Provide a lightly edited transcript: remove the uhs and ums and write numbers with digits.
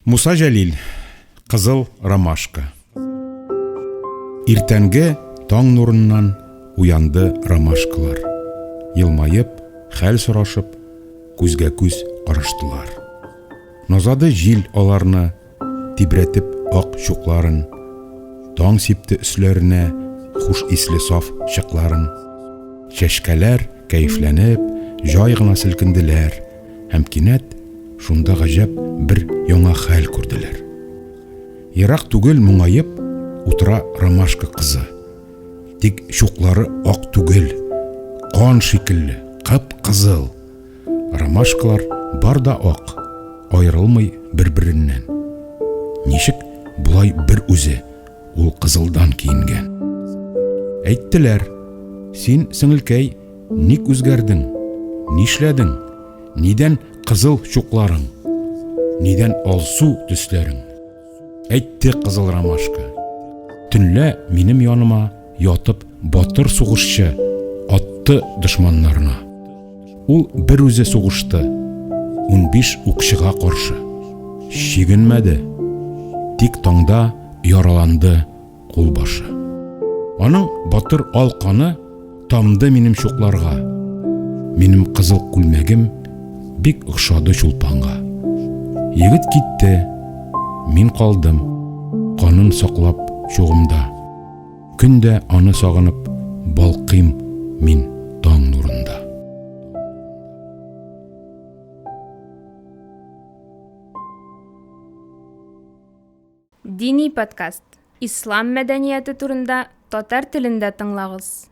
Муса Жәлил, Қызыл ромашка. Иртәнге таң нурыннан уянды ромашкалар. Елмайып, хәл сорашып, күзгә-күз караштылар. Назады җил аларны, тибрәтеп ак чукларын. Таң сипте өсләренә хуш исле саф чыкларын. Чәшкәләр кәефләнеп, җай гына селкенделәр, һәм кинәт шунда гаҗәп бер яңа хәл күрделәр. Ерак түгел моңаеп утыра ромашка кызы. Тик чуклары ак түгел, кан шикелле, кып-кызыл. Ромашкалар бар да ак, аерылмый бер-береннән. Ничек булай бер үзе, ул кызылдан киенгән. Әйттеләр: "Син, сеңелкәй, ник үзгәрдең? Нишләдең? Нидән кызыл чукларың? Нидән алсу төсләрең?" Әйтте кызыл ромашка: "Төнлә минем яныма ятып батыр сугышчы атты дошманнарына. Ул бер үзе сугышты, 15 укчыга каршы. Чигенмәде, тик таңда яраланды кулбашы. Аның батыр алканы тамды минем чукларга. Минем кызыл күлмәгем бик охшады чулпанга. Егет китте, мин калдым, канын саклап чугымда. Көндә аны сагынып, балкыйм мин таң нурында." Дини подкаст. Ислам мәдәнияте турында татар телендә тыңлагыз.